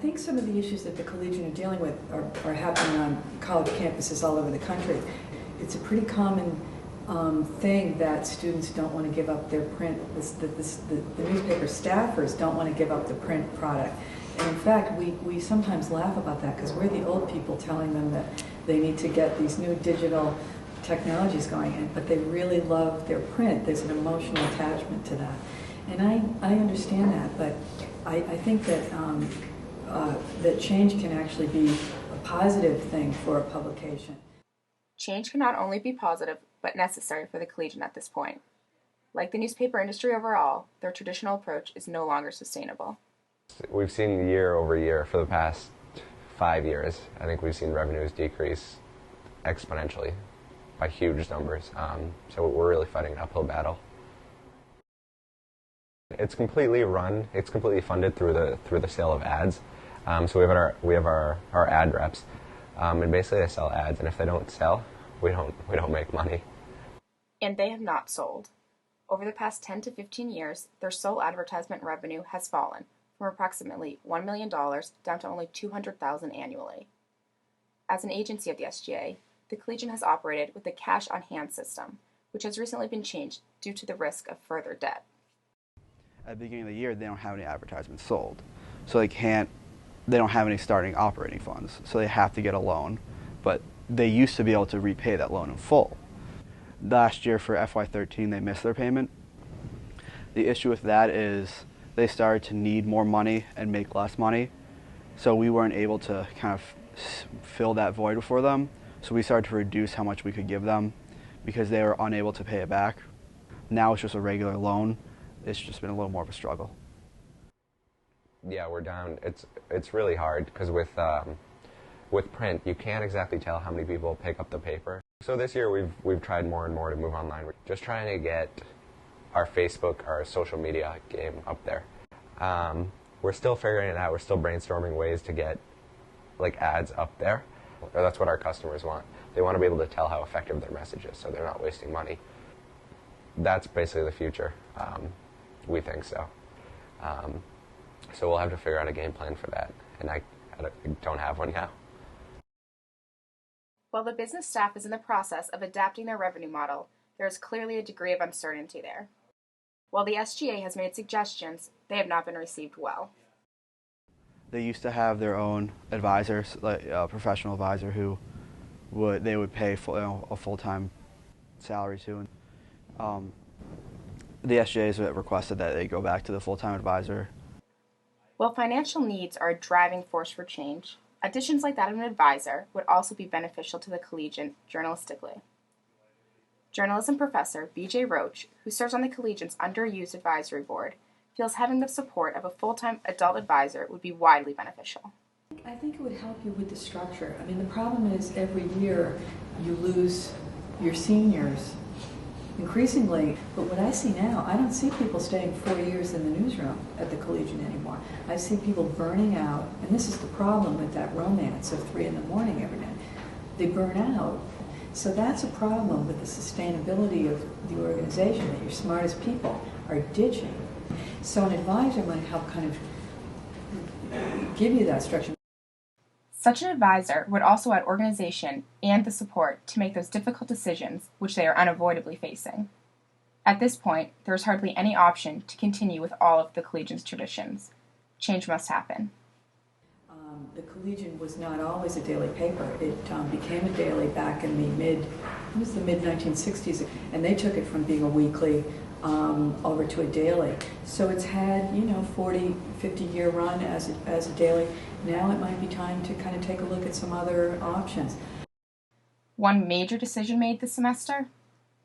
think some of the issues that the Collegian are dealing with are happening on college campuses all over the country. It's a pretty common thing that students don't want to give up their print, the newspaper staffers don't want to give up the print product. And in fact, we sometimes laugh about that because we're the old people telling them that they need to get these new digital technologies going in, but they really love their print. There's an emotional attachment to that. And I understand that, but I think that that change can actually be a positive thing for a publication. Change can not only be positive, but necessary for the Collegian at this point. Like the newspaper industry overall, their traditional approach is no longer sustainable. We've seen year over year for the past 5 years, I think we've seen revenues decrease exponentially by huge numbers. So we're really fighting an uphill battle. It's completely funded through the sale of ads. So we have our ad reps, and basically they sell ads, and if they don't sell, we don't make money. And they have not sold. Over the past 10 to 15 years, their sole advertisement revenue has fallen from approximately $1 million down to only $200,000 annually. As an agency of the SGA, the Collegian has operated with the cash-on-hand system, which has recently been changed due to the risk of further debt. At the beginning of the year, they don't have any advertisements sold, so they don't have any starting operating funds, so they have to get a loan, but they used to be able to repay that loan in full. Last year for FY13, they missed their payment. The issue with that is they started to need more money and make less money, so we weren't able to kind of fill that void for them, so we started to reduce how much we could give them because they were unable to pay it back. Now it's just a regular loan. It's just been a little more of a struggle. Yeah, we're down. It's really hard because with print, you can't exactly tell how many people pick up the paper. So this year we've tried more and more to move online. We're just trying to get our Facebook, our social media game up there. We're still figuring it out. We're still brainstorming ways to get like ads up there. Or that's what our customers want. They want to be able to tell how effective their message is, so they're not wasting money. That's basically the future. We think so. So we'll have to figure out a game plan for that, and I don't have one now. While the business staff is in the process of adapting their revenue model, there is clearly a degree of uncertainty there. While the SGA has made suggestions, they have not been received well. They used to have their own advisors, like a professional advisor who they would pay a full-time salary to. The SGA has requested that they go back to the full-time advisor. While financial needs are a driving force for change, additions like that of an advisor would also be beneficial to the Collegian journalistically. Journalism professor B.J. Roach, who serves on the Collegian's underused advisory board, feels having the support of a full-time adult advisor would be widely beneficial. I think it would help you with the structure. I mean, the problem is every year you lose your seniors increasingly, but what I see now, I don't see people staying 4 years in the newsroom at the Collegian anymore. I see people burning out, and this is the problem with that romance of 3 in the morning every night. They burn out. So that's a problem with the sustainability of the organization, that your smartest people are ditching. So an advisor might help kind of give you that structure. Such an advisor would also add organization and the support to make those difficult decisions which they are unavoidably facing. At this point, there is hardly any option to continue with all of the Collegian's traditions. Change must happen. The Collegian was not always a daily paper. It became a daily back in the mid-1960s, and they took it from being a weekly over to a daily. So it's had, 40, 50-year run as a daily. Now it might be time to kind of take a look at some other options. One major decision made this semester?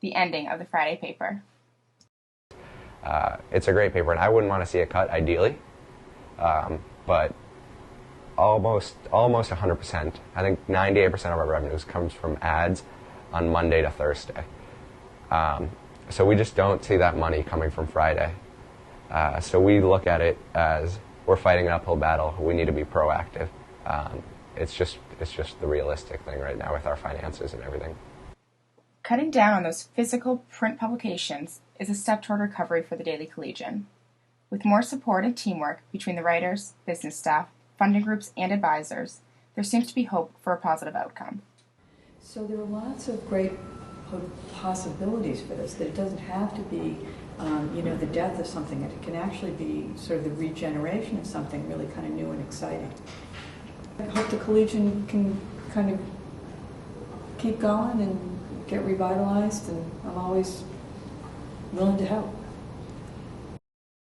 The ending of the Friday paper. It's a great paper, and I wouldn't want to see it cut, ideally, but almost 100%. I think 98% of our revenues comes from ads on Monday to Thursday. So we just don't see that money coming from Friday. So we look at it as we're fighting an uphill battle. We need to be proactive. It's just the realistic thing right now with our finances and everything. Cutting down on those physical print publications is a step toward recovery for the Daily Collegian. With more support and teamwork between the writers, business staff, funding groups, and advisors, there seems to be hope for a positive outcome. So there are lots of great possibilities for this, that it doesn't have to be, the death of something. It can actually be sort of the regeneration of something really kind of new and exciting. I hope the Collegian can kind of keep going and get revitalized, and I'm always willing to help.